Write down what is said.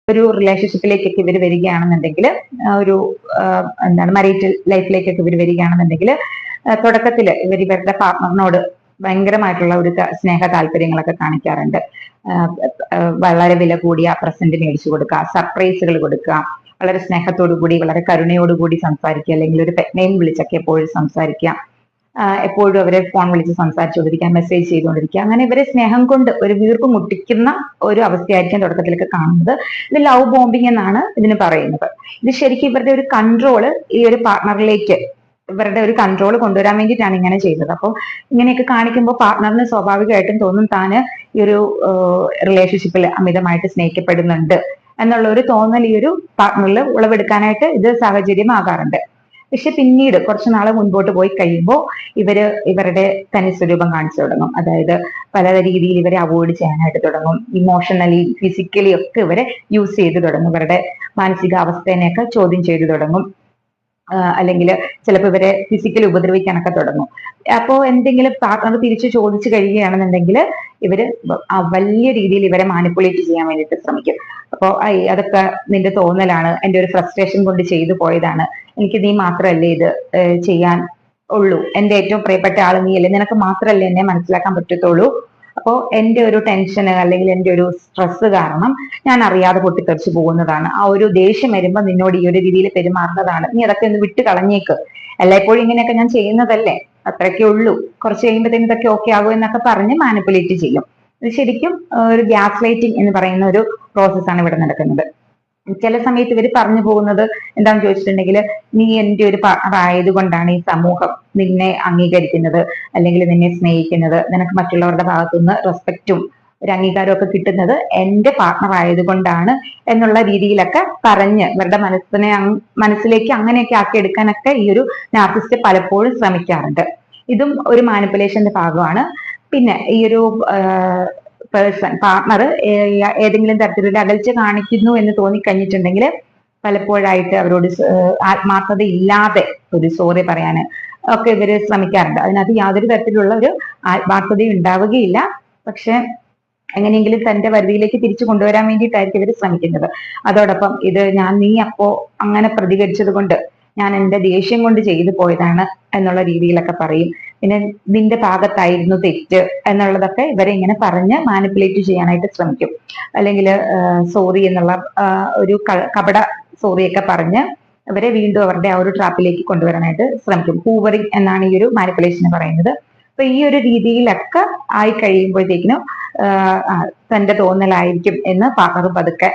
ഒരു റിലേഷൻഷിപ്പിലേക്കൊക്കെ ഇവർ വരികയാണെന്നുണ്ടെങ്കിൽ, ഒരു എന്താണ് മരീറ്റൽ ലൈഫിലേക്കൊക്കെ ഇവർ വരികയാണെന്നുണ്ടെങ്കിൽ, തുടക്കത്തിൽ ഇവരുടെ പാർട്ട്ണറിനോട് ഭയങ്കരമായിട്ടുള്ള ഒരു സ്നേഹ താല്പര്യങ്ങളൊക്കെ കാണിക്കാറുണ്ട്. വളരെ വില കൂടിയ പ്രസന്റ് മേടിച്ചു കൊടുക്കുക, സർപ്രൈസുകൾ കൊടുക്കുക, വളരെ സ്നേഹത്തോടു കൂടി വളരെ കരുണയോടുകൂടി സംസാരിക്കുക, അല്ലെങ്കിൽ ഒരു പെറ്റ് നെയിം വിളിച്ചൊക്കെ എപ്പോഴും സംസാരിക്കുക, എപ്പോഴും അവരെ ഫോൺ വിളിച്ച് സംസാരിച്ചുകൊണ്ടിരിക്കുക, മെസ്സേജ് ചെയ്തുകൊണ്ടിരിക്കുക. അങ്ങനെ ഇവരെ സ്നേഹം കൊണ്ട് ഒരു വീർപ്പ് മുട്ടിക്കുന്ന ഒരു അവസ്ഥയായിരിക്കും തുടക്കത്തിലൊക്കെ കാണുന്നത്. ഇത് ലവ് ബോംബിംഗ് എന്നാണ് ഇതിന് പറയുന്നത്. ഇത് ശരിക്കും ഇവരുടെ ഒരു കൺട്രോള് ഈ ഒരു പാർട്ട്ണറിലേക്ക്, ഇവരുടെ ഒരു കൺട്രോൾ കൊണ്ടുവരാൻ വേണ്ടിയിട്ടാണ് ഇങ്ങനെ ചെയ്തത്. അപ്പോൾ ഇങ്ങനെയൊക്കെ കാണിക്കുമ്പോൾ പാർട്ട്ണറിന് സ്വാഭാവികമായിട്ടും തോന്നും താന് ഈ ഒരു റിലേഷൻഷിപ്പിൽ അമിതമായിട്ട് സ്നേഹിക്കപ്പെടുന്നുണ്ട് എന്നുള്ള ഒരു തോന്നൽ ഈ ഒരു പാർട്ട്ണറിൽ ഉളവെടുക്കാനായിട്ട് ഇത് സാഹചര്യമാകാറുണ്ട്. പക്ഷെ പിന്നീട് കുറച്ചു നാള് മുൻപോട്ട് പോയി കഴിയുമ്പോൾ ഇവരുടെ തനി സ്വരൂപം കാണിച്ചു തുടങ്ങും. അതായത് പല രീതിയിൽ ഇവരെ അവോയ്ഡ് ചെയ്യാനായിട്ട് തുടങ്ങും. ഇമോഷണലി ഫിസിക്കലി ഒക്കെ ഇവരെ യൂസ് ചെയ്ത് തുടങ്ങും. ഇവരുടെ മാനസികാവസ്ഥേനെയൊക്കെ ചോദ്യം ചെയ്തു തുടങ്ങും. അല്ലെങ്കിൽ ചിലപ്പോൾ ഇവരെ ഫിസിക്കലി ഉപദ്രവിക്കാനൊക്കെ തുടങ്ങും. അപ്പോ എന്തെങ്കിലും പാർട്ട്ണർ തിരിച്ചു ചോദിച്ചു കഴിയുകയാണെന്നുണ്ടെങ്കിൽ ഇവര് വലിയ രീതിയിൽ ഇവരെ മാനിപ്പുലേറ്റ് ചെയ്യാൻ വേണ്ടിയിട്ട് ശ്രമിക്കും. അപ്പോ അതൊക്കെ നിന്റെ തോന്നലാണ്, എന്റെ ഒരു ഫ്രസ്ട്രേഷൻ കൊണ്ട് ചെയ്തു പോയതാണ്, എനിക്ക് നീ മാത്രമല്ലേ ഇത് ചെയ്യാൻ ഉള്ളൂ, എന്റെ ഏറ്റവും പ്രിയപ്പെട്ട ആൾ നീയല്ലേ, നിനക്ക് മാത്രമല്ലേ എന്നെ മനസ്സിലാക്കാൻ പറ്റത്തുള്ളൂ, അപ്പോ എന്റെ ഒരു ടെൻഷന് അല്ലെങ്കിൽ എന്റെ ഒരു സ്ട്രെസ് കാരണം ഞാൻ അറിയാതെ പൊട്ടിത്തെറിച്ചു പോകുന്നതാണ്, ആ ഒരു ദേഷ്യം വരുമ്പോൾ നിന്നോട് ഈ ഒരു രീതിയിൽ പെരുമാറുന്നതാണ്, നീ അതൊക്കെ ഒന്ന് വിട്ട് കളഞ്ഞേക്ക്, എല്ലായ്പ്പോഴും ഇങ്ങനെയൊക്കെ ഞാൻ ചെയ്യുന്നതല്ലേ, അത്രയൊക്കെ ഉള്ളൂ, കുറച്ച് കഴിയുമ്പോഴത്തേക്കും ഇതൊക്കെ ഓക്കെ ആകും എന്നൊക്കെ പറഞ്ഞ് മാനിപ്പുലേറ്റ് ചെയ്യും. ഇത് ശരിക്കും ഒരു ഗ്യാസ് ലൈറ്റിംഗ് എന്ന് പറയുന്ന ഒരു പ്രോസസ്സാണ് ഇവിടെ നടക്കുന്നത്. ചില സമയത്ത് ഇവർ പറഞ്ഞു പോകുന്നത് എന്താണെന്ന് ചോദിച്ചിട്ടുണ്ടെങ്കിൽ, നീ എൻ്റെ ഒരു പാർട്ണർ ആയതുകൊണ്ടാണ് ഈ സമൂഹം നിന്നെ അംഗീകരിക്കുന്നത്, അല്ലെങ്കിൽ നിന്നെ സ്നേഹിക്കുന്നത്, നിനക്ക് മറ്റുള്ളവരുടെ ഭാഗത്തുനിന്ന് റെസ്പെക്റ്റും ഒരു അംഗീകാരവും ഒക്കെ കിട്ടുന്നത് എൻ്റെ പാർട്ണർ ആയതുകൊണ്ടാണ് എന്നുള്ള രീതിയിലൊക്കെ പറഞ്ഞ് ഇവരുടെ മനസ്സിലേക്ക് അങ്ങനെയൊക്കെ ആക്കി എടുക്കാനൊക്കെ ഈ ഒരു നാർസിസ്റ്റ് പലപ്പോഴും ശ്രമിക്കാറുണ്ട്. ഇതും ഒരു മാനിപ്പുലേഷന്റെ ഭാഗമാണ്. പിന്നെ ഈ ഒരു പാർട്ണർ ഏതെങ്കിലും തരത്തിലുള്ള അകൽച്ച കാണിക്കുന്നു എന്ന് തോന്നിക്കഴിഞ്ഞിട്ടുണ്ടെങ്കിൽ പലപ്പോഴായിട്ട് അവരോട് ആത്മാർത്ഥത ഇല്ലാതെ ഒരു സോറി പറയാന് ഒക്കെ ഇവര് ശ്രമിക്കാറുണ്ട്. അതിനകത്ത് യാതൊരു തരത്തിലുള്ള ഒരു ആത്മാർത്ഥതയും ഉണ്ടാവുകയില്ല. പക്ഷെ എങ്ങനെയെങ്കിലും തന്റെ പരിധിയിലേക്ക് തിരിച്ചു കൊണ്ടുവരാൻ വേണ്ടിയിട്ടായിരിക്കും ഇവർ ശ്രമിക്കുന്നത്. അതോടൊപ്പം നീ അപ്പോ അങ്ങനെ പ്രതികരിച്ചത് കൊണ്ട്, ഞാൻ എന്റെ ദേഷ്യം കൊണ്ട് ചെയ്തു പോയതാണ് എന്നുള്ള രീതിയിലൊക്കെ പറയും. പിന്നെ നിന്റെ ഭാഗത്തായിരുന്നു തെറ്റ് എന്നുള്ളതൊക്കെ ഇവരെ ഇങ്ങനെ പറഞ്ഞ് മാനിപ്പുലേറ്റ് ചെയ്യാനായിട്ട് ശ്രമിക്കും. അല്ലെങ്കിൽ സോറി എന്നുള്ള ഒരു കപട സോറിയൊക്കെ പറഞ്ഞ് ഇവരെ വീണ്ടും അവരുടെ ആ ഒരു ട്രാപ്പിലേക്ക് കൊണ്ടുവരാനായിട്ട് ശ്രമിക്കും. ഹൂവറിങ് എന്നാണ് ഈ ഒരു മാനിപ്പുലേഷന് പറയുന്നത്. അപ്പൊ ഈ ഒരു രീതിയിലൊക്കെ ആയി കഴിയുമ്പോഴത്തേക്കിനും തന്റെ തോന്നലായിരിക്കും എന്ന് പാർട്ണർ പതുക്കെ